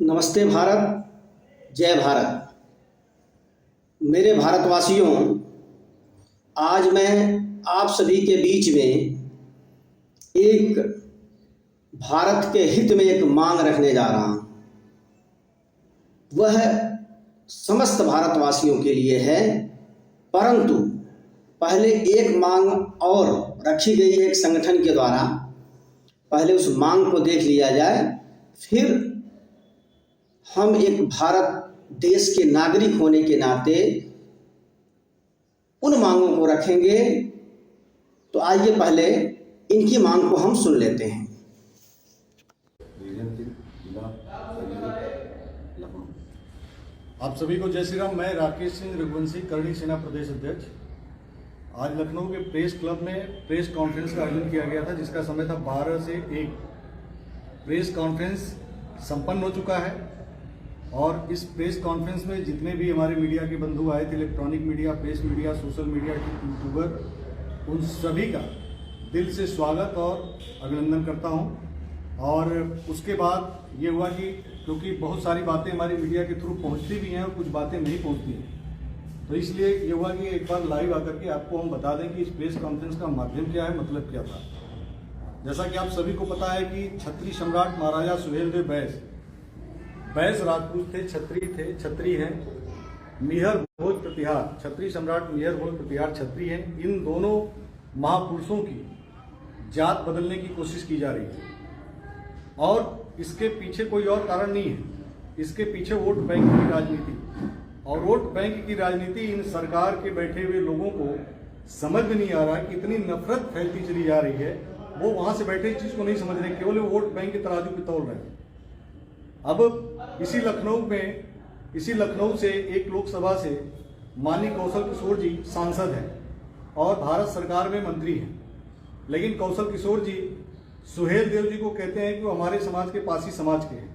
नमस्ते भारत, जय भारत। मेरे भारतवासियों, आज मैं आप सभी के बीच में एक भारत के हित में एक मांग रखने जा रहा हूँ। वह समस्त भारतवासियों के लिए है, परंतु पहले एक मांग और रखी गई है एक संगठन के द्वारा। पहले उस मांग को देख लिया जाए, फिर हम एक भारत देश के नागरिक होने के नाते उन मांगों को रखेंगे। तो आइए पहले इनकी मांग को हम सुन लेते हैं। आप सभी को जय श्री राम। मैं राकेश सिंह रघुवंशी, करणी सेना प्रदेश अध्यक्ष। आज लखनऊ के प्रेस क्लब में प्रेस कॉन्फ्रेंस का आयोजन किया गया था, जिसका समय था 12 से 1। प्रेस कॉन्फ्रेंस संपन्न हो चुका है और इस प्रेस कॉन्फ्रेंस में जितने भी हमारे मीडिया के बंधु आए थे, electronic media, press media, social media, YouTuber, उन सभी का दिल से स्वागत और अभिनंदन करता हूं। और उसके बाद ये हुआ कि क्योंकि बहुत सारी बातें हमारी मीडिया के थ्रू पहुंचती भी हैं और कुछ बातें नहीं पहुंचती हैं, तो इसलिए ये हुआ कि एक बार लाइव आकर के आपको हम बता दें कि इस प्रेस कॉन्फ्रेंस का माध्यम क्या है, मतलब क्या था। जैसा कि आप सभी को पता है कि क्षत्रिय सम्राट महाराजा सुहेलदेव बैस राजपूत थे, छत्री हैं। मिहर भोज प्रतिहार, क्षत्रिय सम्राट मिहर भोज प्रतिहार छत्री हैं। इन दोनों महापुरुषों की जात बदलने की कोशिश की जा रही है और इसके पीछे कोई और कारण नहीं है। इसके पीछे वोट बैंक की राजनीति, और वोट बैंक की राजनीति इन सरकार के बैठे हुए लोगों को समझ में नहीं आ रहा है कि इतनी नफरत फैलती चली जा रही है। वो वहां से बैठे इस चीज को नहीं समझ रहे, केवल वोट बैंक के तराजू पे तौल रहे हैं। अब इसी लखनऊ से एक लोकसभा से माननीय कौशल किशोर जी सांसद हैं और भारत सरकार में मंत्री हैं, लेकिन कौशल किशोर जी सुहेलदेव जी को कहते हैं कि वो हमारे समाज के पासी समाज के हैं,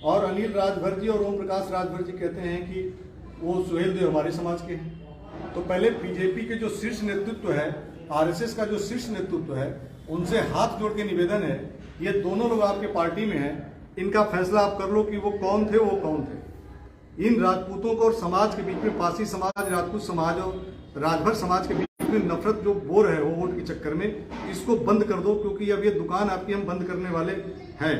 और अनिल राजभर जी और ओम प्रकाश राजभर जी कहते हैं कि वो सुहेलदेव हमारे समाज के हैं। तो पहले बीजेपी के जो शीर्ष नेतृत्व है, आरएसएस का जो शीर्ष नेतृत्व है, उनसे हाथ जोड़ के निवेदन है, ये दोनों लोग आपके पार्टी में हैं, इनका फैसला आप कर लो कि वो कौन थे। इन राजपूतों को और समाज के बीच में, पासी समाज, राजपूत समाज और राजभर समाज के बीच में नफरत जो बो रहे हो वोट के चक्कर में, इसको बंद कर दो, क्योंकि अब ये दुकान आपकी हम बंद करने वाले हैं।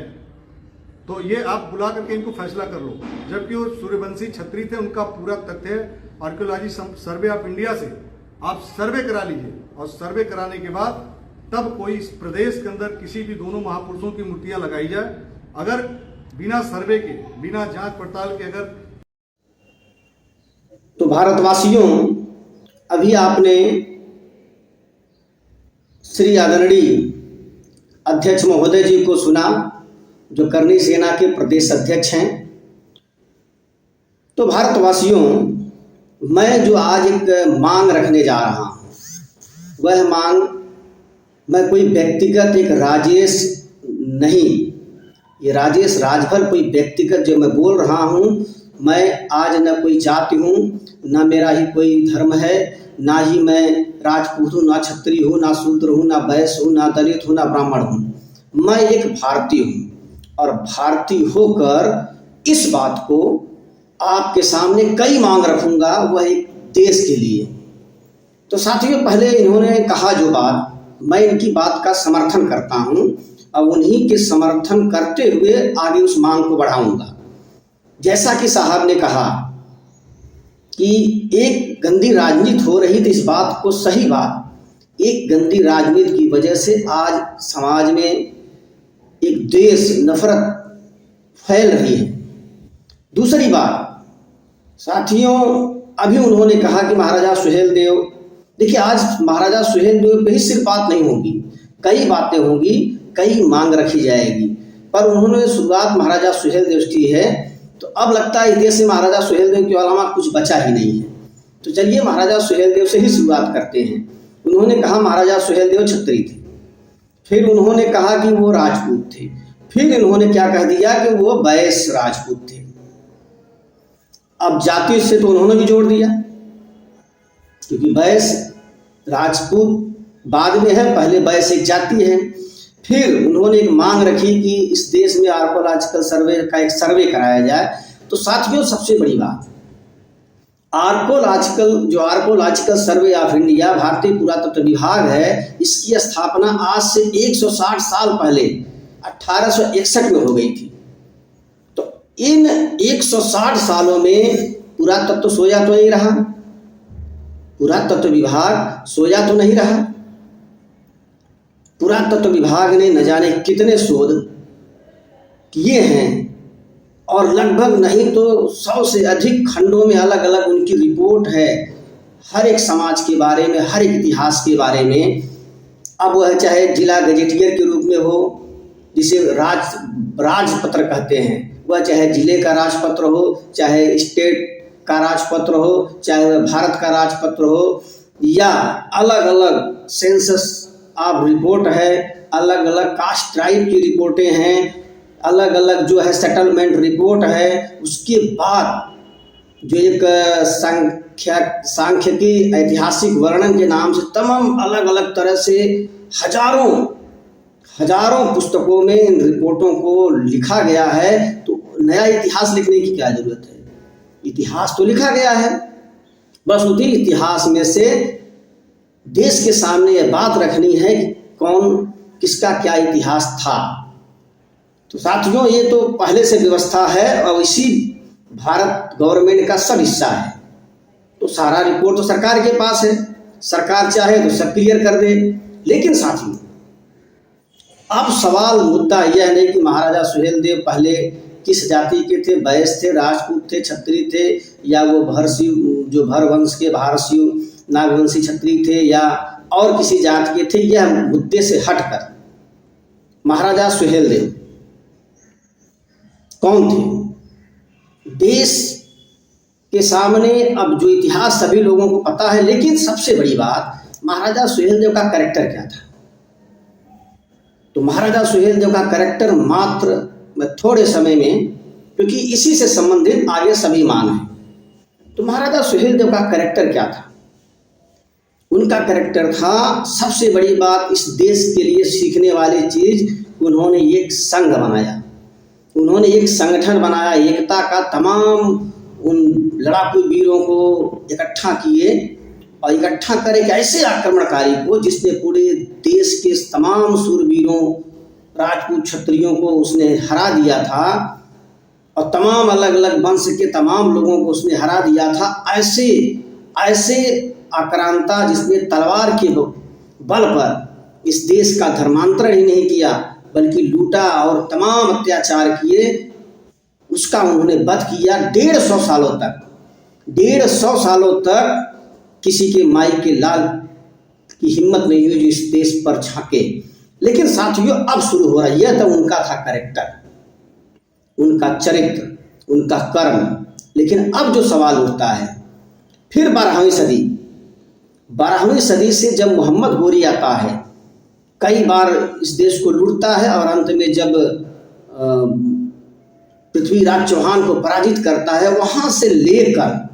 तो ये आप बुला करके इनको फैसला कर लो। जबकि वो सूर्यवंशी छत्री थे, उनका पूरा तथ्य आर्कियोलॉजी सर्वे ऑफ इंडिया से आप सर्वे करा लीजिए, और सर्वे कराने के बाद तब कोई इस प्रदेश के अंदर किसी भी दोनों महापुरुषों की मूर्तियां लगाई जाए। अगर बिना सर्वे के, बिना जांच पड़ताल के अगर। तो भारतवासियों, अभी आपने श्री आदरणीय अध्यक्ष महोदय जी को सुना, जो करणी सेना के प्रदेश अध्यक्ष हैं। तो भारतवासियों, मैं जो आज एक मांग रखने जा रहा हूं, वह मांग मैं कोई व्यक्तिगत एक राजेश नहीं, ये राजेश राजभर कोई व्यक्तिगत जो मैं बोल रहा हूँ, मैं आज न कोई जाति हूँ, न मेरा ही कोई धर्म है, ना ही मैं राजपूत हूँ, ना क्षत्रिय हूँ, ना शूद्र हूँ, ना वैश्य हूँ, ना दलित हूँ, ना ब्राह्मण हूँ। मैं एक भारतीय हूँ और भारतीय होकर इस बात को आपके सामने कई मांग रखूँगा, वह एक देश के लिए। तो साथियों, पहले इन्होंने कहा जो बात, मैं इनकी बात का समर्थन करता हूँ। अब उन्हीं के समर्थन करते हुए आगे उस मांग को बढ़ाऊंगा। जैसा कि साहब ने कहा कि एक गंदी राजनीति हो रही थी, इस बात को, सही बात, एक गंदी राजनीति की वजह से आज समाज में एक देश नफरत फैल रही है। दूसरी बात साथियों, अभी उन्होंने कहा कि महाराजा सुहेलदेव, देखिए आज महाराजा सुहेलदेव पे ही सिर्फ बात नहीं होगी, कई बातें होंगी, कई मांग रखी जाएगी, पर उन्होंने शुरुआत महाराजा सुहेलदेव की है। तो अब लगता है इस देश में महाराजा सुहेलदेव के अलावा कुछ बचा ही नहीं है। तो चलिए महाराजा सुहेलदेव से ही शुरुआत करते हैं। उन्होंने कहा महाराजा सुहेलदेव छत्री थे, फिर उन्होंने कहा कि वो राजपूत थे, फिर इन्होंने क्या कह दिया कि वो वैश्य राजपूत थे। अब जाति से तो उन्होंने भी जोड़ दिया, क्योंकि वैश्य राजपूत बाद में है, पहले वैश्य एक जाति है। फिर उन्होंने एक मांग रखी कि इस देश में आर्कोलॉजिकल सर्वे का एक सर्वे कराया जाए। तो साथियों, सबसे बड़ी बात, आर्कोलॉजिकल सर्वे ऑफ इंडिया, भारतीय पुरातत्व विभाग है, इसकी स्थापना आज से 160 साल पहले 1861 में हो गई थी। तो इन 160 सालों में पुरातत्व सोया तो नहीं रहा, पुरातत्व विभाग सोया तो नहीं रहा। पुरातत्व विभाग ने न जाने कितने शोध किए हैं और लगभग नहीं तो 100 से अधिक खंडों में अलग अलग उनकी रिपोर्ट है, हर एक समाज के बारे में, हर एक इतिहास के बारे में। अब वह चाहे जिला गजेटियर के रूप में हो, जिसे राजपत्र कहते हैं, वह चाहे जिले का राजपत्र हो, चाहे स्टेट का राजपत्र हो, चाहे वह भारत का राजपत्र हो, या अलग अलग सेंसस ऑफ रिपोर्ट है, अलग अलग कास्ट ट्राइब की रिपोर्टें हैं, अलग अलग जो है सेटलमेंट रिपोर्ट है। उसके बाद जो एक सांख्यिकी ऐतिहासिक वर्णन के नाम से तमाम अलग अलग तरह से हजारों पुस्तकों में इन रिपोर्टों को लिखा गया है। तो नया इतिहास लिखने की क्या जरूरत है, इतिहास तो लिखा गया है। बस उसी इतिहास में से देश के सामने यह बात रखनी है कि कौन किसका क्या इतिहास था। तो साथियों, ये तो पहले से व्यवस्था है और इसी भारत गवर्नमेंट का सब हिस्सा है। तो सारा रिपोर्ट तो सरकार के पास है, सरकार चाहे तो सब क्लियर कर दे। लेकिन साथियों, अब सवाल मुद्दा यह नहीं कि महाराजा सुहेलदेव पहले किस जाति के थे, वैश्य थे, राजपूत थे, क्षत्रिय थे, या वो भरवंश के भारसीय नागवंशी क्षत्रिय थे, या और किसी जाति के थे। यह मुद्दे से हटकर महाराजा सुहेलदेव कौन थे, देश के सामने अब जो इतिहास सभी लोगों को पता है, लेकिन सबसे बड़ी बात, महाराजा सुहेलदेव का कैरेक्टर क्या था। तो महाराजा सुहेलदेव का कैरेक्टर मात्र थोड़े समय में, क्योंकि इसी से संबंधित आगे सभी मान हैं। तो महाराजा सुहेलदेव का कैरेक्टर क्या था, उनका कैरेक्टर था, सबसे बड़ी बात, इस देश के लिए सीखने वाली चीज, उन्होंने एक संघ बनाया, उन्होंने एक संगठन बनाया, एकता का, तमाम उन लड़ाकू वीरों को इकट्ठा किए और इकट्ठा कर एक ऐसे आक्रमणकारी को जिसने पूरे देश के तमाम सूरवीरों, राजपूत क्षत्रियों को उसने हरा दिया था और तमाम अलग अलग वंश के तमाम लोगों को उसने हरा दिया था। ऐसे आक्रांता जिसने तलवार के बल पर इस देश का धर्मांतरण ही नहीं किया बल्कि लूटा और तमाम अत्याचार किए, उसका उन्होंने वध किया। 150 सालों तक किसी के माई के लाल की हिम्मत नहीं हुई जो इस देश पर झांके। लेकिन साथियों, अब शुरू हो रहा है, यह तो उनका था कैरेक्टर, उनका चरित्र, उनका कर्म। लेकिन अब जो सवाल उठता है, फिर 12वीं सदी से जब मोहम्मद गोरी आता है, कई बार इस देश को लूटता है और अंत में जब पृथ्वीराज चौहान को पराजित करता है, वहां से लेकर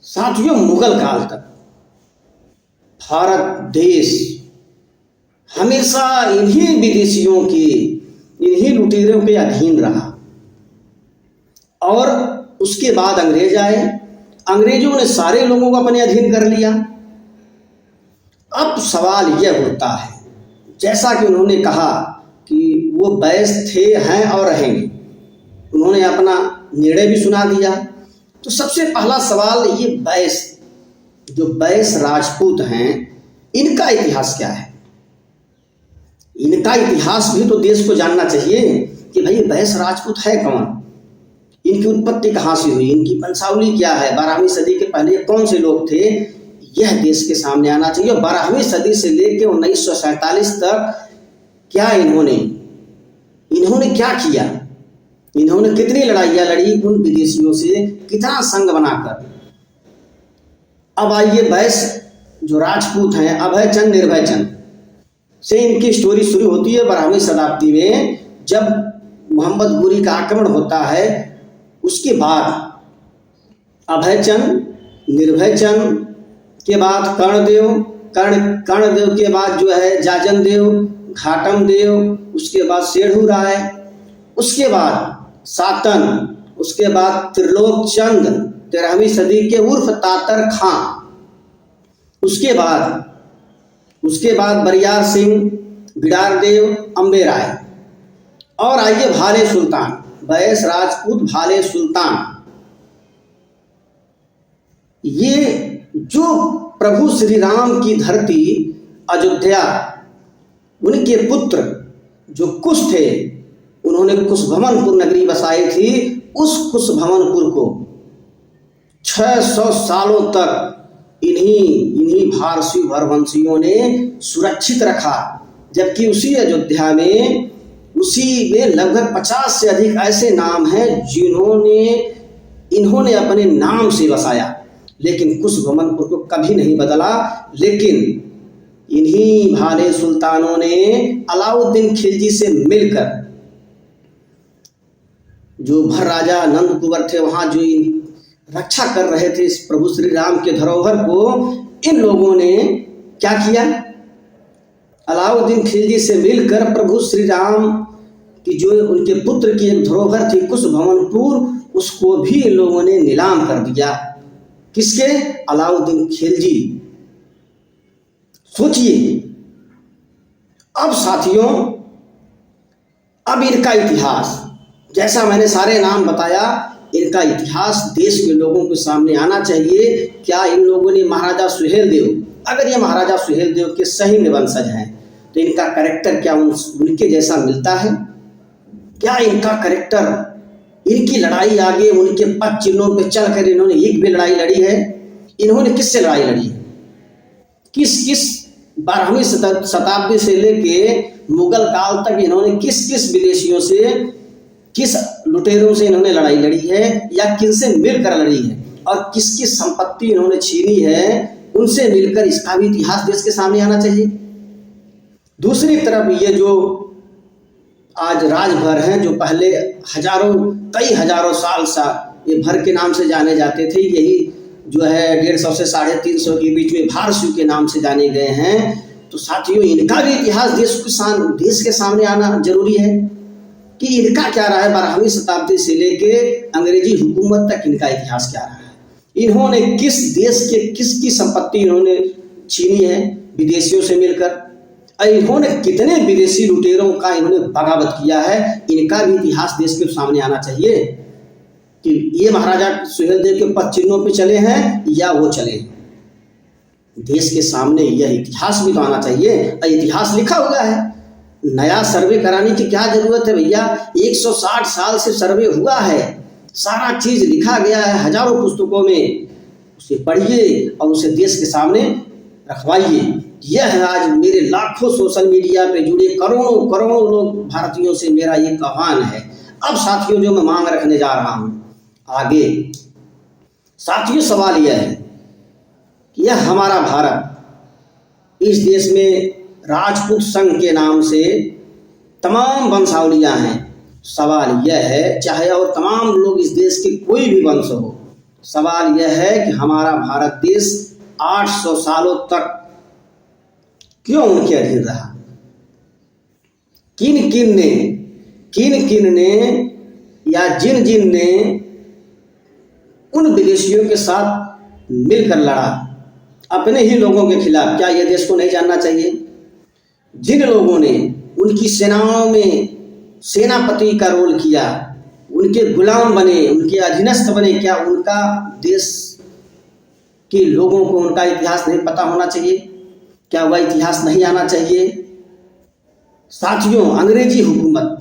साथियों मुगल काल तक भारत देश हमेशा इन्हीं विदेशियों के, इन्हीं लुटेरों के अधीन रहा। और उसके बाद अंग्रेज आए, अंग्रेजों ने सारे लोगों को अपने अधीन कर लिया। अब सवाल यह होता है, जैसा कि उन्होंने कहा कि वो वैश्य थे, हैं और रहेंगे, उन्होंने अपना निर्णय भी सुना दिया। तो सबसे पहला सवाल, ये वैश्य राजपूत हैं, इनका इतिहास क्या है। इनका इतिहास भी तो देश को जानना चाहिए कि भाई वैश्य राजपूत है कौन, इनकी उत्पत्ति कहाँ से हुई, इनकी वंशावली क्या है, 12वीं सदी के पहले कौन से लोग थे, यह देश के सामने आना चाहिए। 12वीं सदी से लेकर 1947 तक क्या इन्होंने क्या किया, इन्होंने कितनी लड़ाइयाँ लड़ी उन विदेशियों से, कितना संघ बनाकर। अब आइए वैश्य जो राजपूत हैं, अभय चंद निर्भय चंद से इनकी स्टोरी शुरू होती है 12वीं शताब्दी में, जब मोहम्मद गोरी का आक्रमण होता है। उसके बाद अभय चंद, निर्भय चंद के बाद कर्णदेव के बाद जो है जाजन देव, घाटम देव, उसके बाद सेढ़ू राय, उसके बाद सातन, उसके बाद त्रिलोक चंद 13वीं सदी के उर्फ तातर खां, उसके बाद बरियार सिंह, बिडार देव, अम्बे राय, और आइए भाले सुल्तान, बैस राजपूत भाले सुल्तान। ये जो प्रभु श्री राम की धरती अयोध्या, उनके पुत्र जो कुश थे, उन्होंने कुशभवनपुर नगरी बसाई थी। उस कुशभवनपुर को 600 सालों तक इन्हीं फारसी भरवंशियों ने सुरक्षित रखा, जबकि उसी अयोध्या में लगभग 50 से अधिक ऐसे नाम हैं इन्होंने अपने नाम से बसाया, लेकिन कुशभवनपुर को कभी नहीं बदला। लेकिन इन्हीं भाले सुल्तानों ने अलाउद्दीन खिलजी से मिलकर, जो भर राजा नंद कुंवर थे वहाँ जो रक्षा कर रहे थे इस प्रभु श्री राम के धरोहर को, इन लोगों ने क्या किया, अलाउद्दीन खिलजी से मिलकर प्रभु श्री राम की जो उनके पुत्र की एक धरोहर थी कुशभवनपुर, उसको भी इन लोगों ने नीलाम कर दिया। किसके? अलाउद्दीन खिलजी। सोचिए अब साथियों, अब इनका इतिहास, जैसा मैंने सारे नाम बताया, इनका इतिहास देश के लोगों के सामने आना चाहिए। क्या इन लोगों ने महाराजा सुहेलदेव, अगर ये महाराजा सुहेलदेव के सही में वंशज हैं, तो इनका कैरेक्टर क्या उनके जैसा मिलता है? क्या इनका कैरेक्टर, इनकी लड़ाई आगे उनके पद चिन्हों पे चलकर इन्होंने एक भी लड़ाई लड़ी है? इन्होंने किससे लड़ाई लड़ी है? किस 12वीं शताब्दी से लेके मुगल काल तक इन्होंने किस विदेशियों से, किस लुटेरों से इन्होंने लड़ाई लड़ी है, या किनसे मिलकर लड़ी है, और किसकी संपत्ति इन्होंने छीनी है, उनसे मिलकर इसका भी इतिहास देश के सामने आना चाहिए। दूसरी तरफ ये जो आज राजभर हैं, जो पहले कई हजारों साल ये भर के नाम से जाने जाते थे, यही जो है 150 से 350 के बीच में भारसू के नाम से जाने गए हैं, तो साथियों इनका भी इतिहास देश के सामने आना जरूरी है कि इनका क्या रहा है। 12वीं शताब्दी से लेके अंग्रेजी हुकूमत तक इनका इतिहास क्या रहा है, इन्होंने किस देश के किसकी संपत्ति इन्होंने छीनी है विदेशियों से मिलकर, और इन्होंने कितने विदेशी लुटेरों का इन्होंने बगावत किया है, इनका भी इतिहास देश के सामने आना चाहिए कि ये महाराजा सुहेलदेव के पद चिन्हों पे चले हैं या वो चले। देश के सामने यह इतिहास भी तो आना चाहिए, और इतिहास लिखा हुआ है। नया सर्वे कराने की क्या जरूरत है भैया? 160 साल से सर्वे हुआ है, सारा चीज लिखा गया है हजारों पुस्तकों में, उसे पढ़िए और उसे देश के सामने रखवाइए। यह है आज मेरे लाखों सोशल मीडिया पे जुड़े करोड़ों लोग भारतीयों से मेरा ये आह्वान है। अब साथियों जो मैं मांग रखने जा रहा हूँ आगे, साथियों सवाल यह है कि यह हमारा भारत, इस देश में राजपूत संघ के नाम से तमाम वंशावलियां हैं। सवाल यह है, चाहे और तमाम लोग इस देश के कोई भी वंश हो, सवाल यह है कि हमारा भारत देश 800 सालों तक क्यों उनके अधीन रहा? किन किन ने या जिन ने उन विदेशियों के साथ मिलकर लड़ा अपने ही लोगों के खिलाफ? क्या यह देश को नहीं जानना चाहिए? जिन लोगों ने उनकी सेनाओं में सेनापति का रोल किया, उनके गुलाम बने, उनके अधीनस्थ बने, क्या उनका देश के लोगों को उनका इतिहास नहीं पता होना चाहिए? क्या वह इतिहास नहीं आना चाहिए? साथियों, अंग्रेजी हुकूमत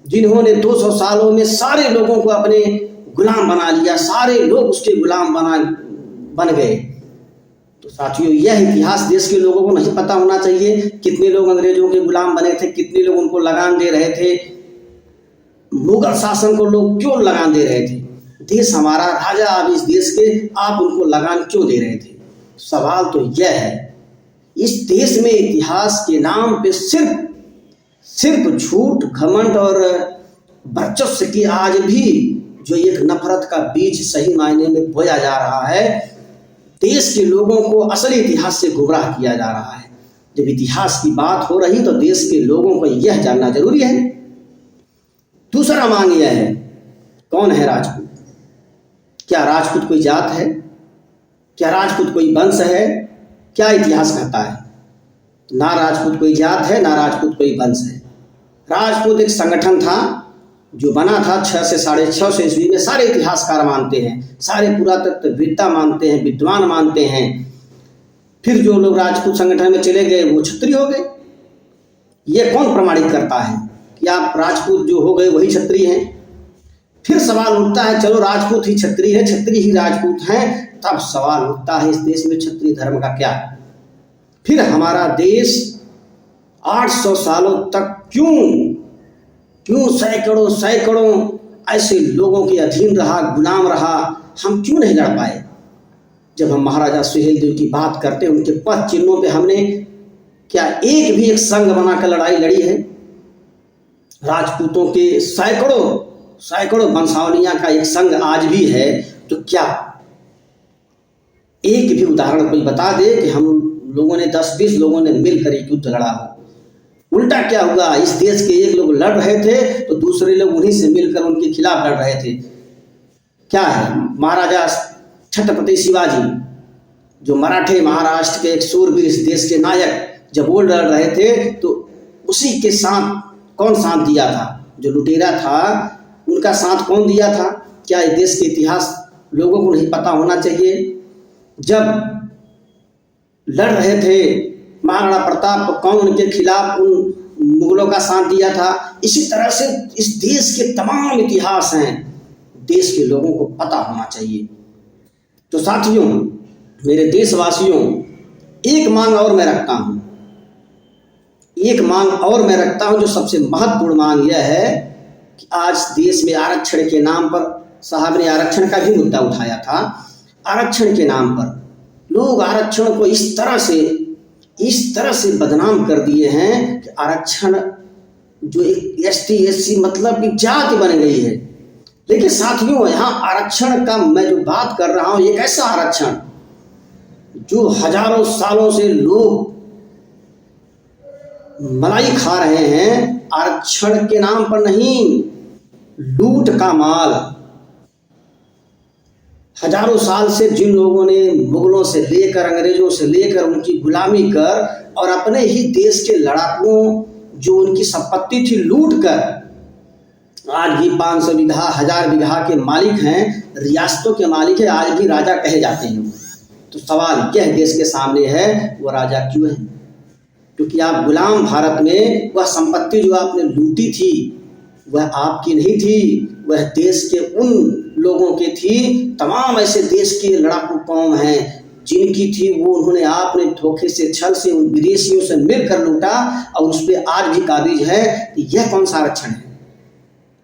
जिन्होंने 200 सालों में सारे लोगों को अपने गुलाम बना लिया, सारे लोग उसके गुलाम बन गए, तो साथियों यह इतिहास देश के लोगों को नहीं पता होना चाहिए? कितने लोग अंग्रेजों के गुलाम बने थे, कितने लोग उनको लगान दे रहे थे, मुगल शासन को लोग क्यों लगान दे रहे थे? देश हमारा, राजा अब इस देश के, आप उनको लगान क्यों दे रहे थे? सवाल तो यह है। इस देश में इतिहास के नाम पे सिर्फ झूठ, घमंड और वर्चस्व की आज भी जो एक नफरत का बीज सही मायने में बोया जा रहा है, देश के लोगों को असली इतिहास से गुमराह किया जा रहा है। जब इतिहास की बात हो रही तो देश के लोगों को यह जानना जरूरी है। दूसरा मांग यह है, कौन है राजपूत? क्या राजपूत कोई जात है? क्या राजपूत कोई वंश है? क्या इतिहास कहता है? ना राजपूत कोई जात है, ना राजपूत कोई वंश है। राजपूत एक संगठन था जो बना था 600 से 650 ईस्वी में। सारे इतिहासकार मानते हैं, सारे पुरातत्ववेत्ता मानते हैं, विद्वान मानते हैं। फिर जो लोग राजपूत संगठन में चले गए वो क्षत्रिय हो गए। ये कौन प्रमाणित करता है कि आप राजपूत जो हो गए वही क्षत्रिय हैं? फिर सवाल उठता है, चलो राजपूत ही क्षत्रिय है, क्षत्रिय ही राजपूत हैं, तब सवाल उठता है इस देश में क्षत्रिय धर्म का क्या? फिर हमारा देश 800 सालों तक क्यों सैकड़ों ऐसे लोगों के अधीन रहा, गुलाम रहा? हम क्यों नहीं लड़ पाए? जब हम महाराजा सुहेलदेव की बात करते हैं, उनके पद चिन्हों पे हमने क्या एक भी एक संघ बनाकर लड़ाई लड़ी है? राजपूतों के सैकड़ों वंशावलियां का एक संघ आज भी है, तो क्या एक भी उदाहरण कोई बता दे कि हम लोगों ने 10-20 लोगों ने मिलकर एक युद्ध लड़ा हो? उल्टा क्या हुआ, इस देश के एक लोग लड़ रहे थे तो दूसरे लोग उन्हीं से मिलकर उनके खिलाफ लड़ रहे थे। क्या है, महाराजा छत्रपति शिवाजी जो मराठे महाराष्ट्र के एक सूरवीर, इस देश के नायक, जब वो लड़ रहे थे तो उसी के साथ कौन साथ दिया था? जो लुटेरा था उनका साथ कौन दिया था? क्या इस देश के इतिहास लोगों को नहीं पता होना चाहिए? जब लड़ रहे थे महाराणा प्रताप, कौन उनके खिलाफ उन मुगलों का साथ दिया था? इसी तरह से इस देश के तमाम इतिहास हैं, देश के लोगों को पता होना चाहिए। तो साथियों, मेरे देशवासियों, एक मांग और मैं रखता हूं, जो सबसे महत्वपूर्ण मांग यह है कि आज देश में आरक्षण के नाम पर, साहब ने आरक्षण का भी मुद्दा उठाया था, आरक्षण के नाम पर लोग आरक्षण को इस तरह से बदनाम कर दिए हैं कि आरक्षण जो एक ST/SC मतलब कि जाति बन गई है। लेकिन साथियों, यहाँ आरक्षण का मैं जो बात कर रहा हूँ, एक ऐसा आरक्षण जो हजारों सालों से लोग मलाई खा रहे हैं, आरक्षण के नाम पर नहीं, लूट का माल। हजारों साल से जिन लोगों ने मुगलों से लेकर, अंग्रेजों से लेकर उनकी गुलामी कर और अपने ही देश के लड़ाकुओं जो उनकी संपत्ति थी लूट कर आज भी 500 बीघा 1000 बीघा के मालिक हैं, रियासतों के मालिक हैं, आज भी राजा कहे जाते हैं। तो सवाल यह देश के सामने है, वो राजा क्यों है? क्योंकि आप गुलाम भारत में वह संपत्ति जो आपने लूटी थी वह आपकी नहीं थी, वह देश के उन लोगों की थी। तमाम ऐसे देश के लड़ाकू कौम हैं जिनकी थी, वो उन्होंने आपने धोखे से, छल से, उन विदेशियों से मिलकर लूटा और उस पर आज भी काबिज है। यह कौन सा आरक्षण है?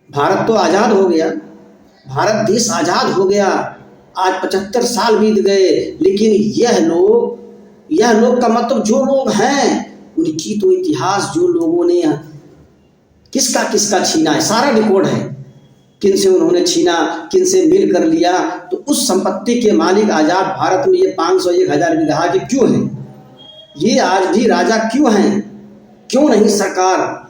भारत तो आज़ाद हो गया, भारत देश आज़ाद हो गया, आज 75 साल बीत गए, लेकिन यह लोग का मतलब जो लोग हैं उनकी तो इतिहास, जो लोगों ने किसका छीना है, सारा रिकॉर्ड है, किन से उन्होंने छीना, किन से मिल कर लिया। तो उस संपत्ति के मालिक आज़ाद भारत में ये 500-1000 बीघा के क्यों हैं? ये आज भी राजा क्यों हैं? क्यों नहीं सरकार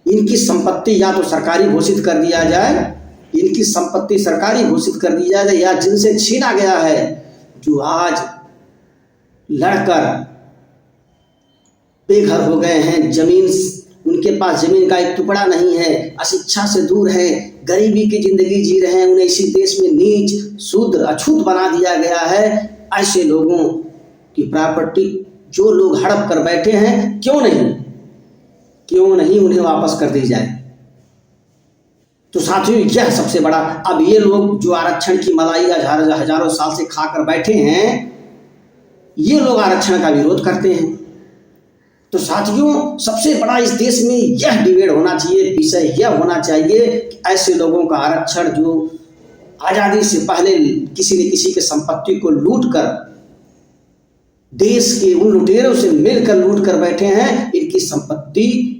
इनकी संपत्ति या तो सरकारी घोषित कर दिया जाए, इनकी संपत्ति सरकारी घोषित कर दी जाए, या जिनसे छीना गया है, जो आज लड़कर बेघर हो गए हैं, जमीन, उनके पास जमीन का एक टुकड़ा नहीं है, अशिक्षा से दूर है, गरीबी की जिंदगी जी रहे हैं, उन्हें इसी देश में नीच, शूद्र, अछूत बना दिया गया है। ऐसे लोगों की प्रॉपर्टी जो लोग हड़प कर बैठे हैं, क्यों नहीं उन्हें वापस कर दी जाए? तो साथियों, यह सबसे बड़ा, अब ये लोग जो आरक्षण की मलाई हजारों साल से खाकर बैठे हैं, ये लोग आरक्षण का विरोध करते हैं। तो साथियों, सबसे बड़ा इस देश में यह डिबेट होना चाहिए, विषय यह होना चाहिए कि ऐसे लोगों का आरक्षण जो आज़ादी से पहले किसी न किसी के संपत्ति को लूट कर, देश के उन लुटेरों से मिलकर लूट कर बैठे हैं, इनकी संपत्ति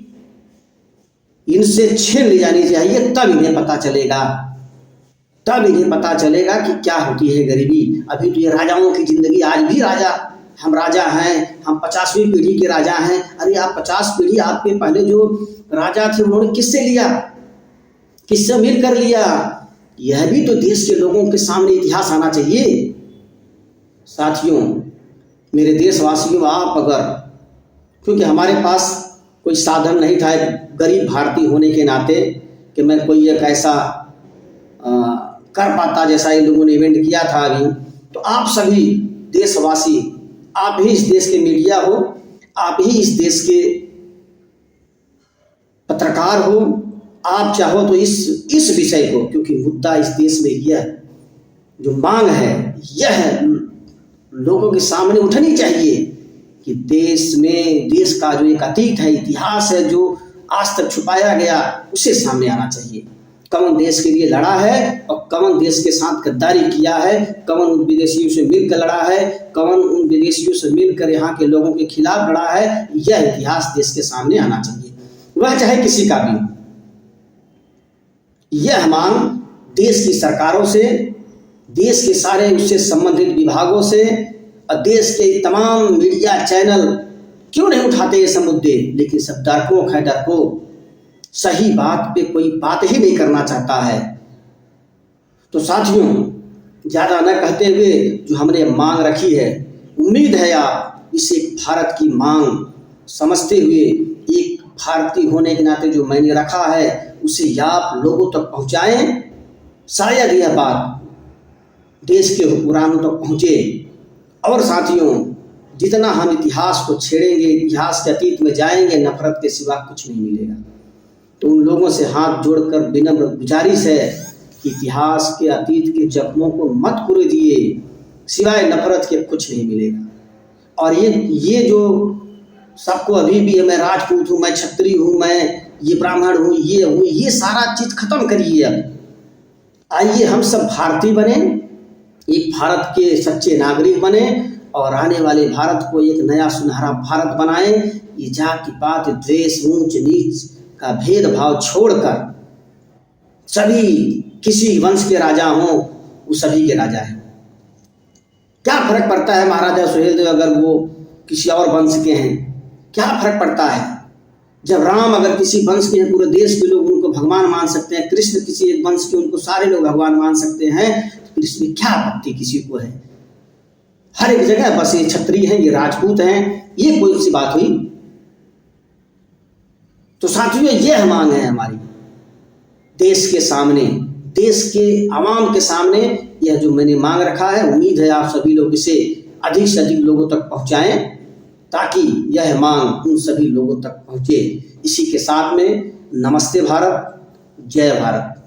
इनसे छीन ली जानी चाहिए। तब इन्हें पता चलेगा कि क्या होती है गरीबी। अभी तो ये राजाओं की जिंदगी, आज भी राजा हम राजा हैं, हम 50वीं पीढ़ी के राजा हैं। अरे आप 50 पीढ़ी आपके पहले जो राजा थे उन्होंने किससे लिया, किससे मिल कर लिया? यह भी तो देश के लोगों के सामने इतिहास आना चाहिए। साथियों, मेरे देशवासियों, आप अगर, क्योंकि हमारे पास कोई साधन नहीं था एक गरीब भारतीय होने के नाते कि मैं कोई एक ऐसा कर पाता जैसा इन लोगों ने इवेंट किया था अभी, तो आप सभी देशवासी, आप ही इस देश के मीडिया हो, आप ही इस देश के पत्रकार हो, आप चाहो तो इस विषय को, क्योंकि मुद्दा इस देश में यह जो मांग है यह लोगों के सामने उठनी चाहिए कि देश में, देश का जो एक अतीत है, इतिहास है जो आज तक छुपाया गया, उसे सामने आना चाहिए। कौन देश के लिए लड़ा है और कौन देश के साथ गद्दारी किया है, कौन उन विदेशियों से मिलकर लड़ा है, कौन उन विदेशियों से मिलकर यहाँ के लोगों के खिलाफ लड़ा है, यह इतिहास देश के सामने आना चाहिए, वह चाहे किसी का भी। यह मांग देश की सरकारों से, देश के सारे उससे संबंधित विभागों से और देश के तमाम मीडिया चैनल क्यों नहीं उठाते ये सब मुद्दे? लेकिन सब डरपोक है, डरपोक, सही बात पे कोई बात ही नहीं करना चाहता है। तो साथियों, ज़्यादा न कहते हुए जो हमने मांग रखी है, उम्मीद है आप इसे भारत की मांग समझते हुए, एक भारतीय होने के नाते जो मैंने रखा है उसे आप लोगों तक पहुँचाएं। शायद यह बात देश के हुक्मरानों तक पहुँचे। और साथियों, जितना हम इतिहास को छेड़ेंगे, इतिहास के अतीत में जाएंगे, नफरत के सिवा कुछ नहीं मिलेगा। तो उन लोगों से हाथ जोड़कर विनम्र गुजारिश है कि इतिहास के अतीत के जख्मों को मत कुरेदिए, सिवाय नफरत के कुछ नहीं मिलेगा। और ये जो सबको अभी भी मैं राजपूत हूँ, मैं क्षत्रिय हूँ, मैं ये ब्राह्मण हूँ, ये सारा चीज़ खत्म करिए। अब आइए हम सब भारतीय बने, एक भारत के सच्चे नागरिक बने और आने वाले भारत को एक नया सुनहरा भारत बनाएं। ये जाति पात, द्वेष, ऊंच नीच का भेदभाव छोड़कर सभी किसी वंश के राजा हों, वो सभी के राजा हैं। क्या फर्क पड़ता है महाराजा सुहेलदेव अगर वो किसी और वंश के हैं? क्या फर्क पड़ता है? जब राम अगर किसी वंश के हैं, पूरे देश के लोग उनको भगवान मान सकते हैं, कृष्ण किसी एक वंश के, उनको सारे लोग भगवान मान सकते हैं, तो इसमें क्या आपत्ति किसी को है? हर एक जगह बस ये क्षत्रिय हैं, ये राजपूत हैं, ये कोई सी बात हुई? तो साथियों, यह मांग है हमारी देश के सामने, देश के आवाम के सामने। यह जो मैंने मांग रखा है, उम्मीद है आप सभी लोग इसे अधिक से अधिक लोगों तक पहुंचाएं ताकि यह मांग उन सभी लोगों तक पहुंचे। इसी के साथ में नमस्ते भारत, जय भारत।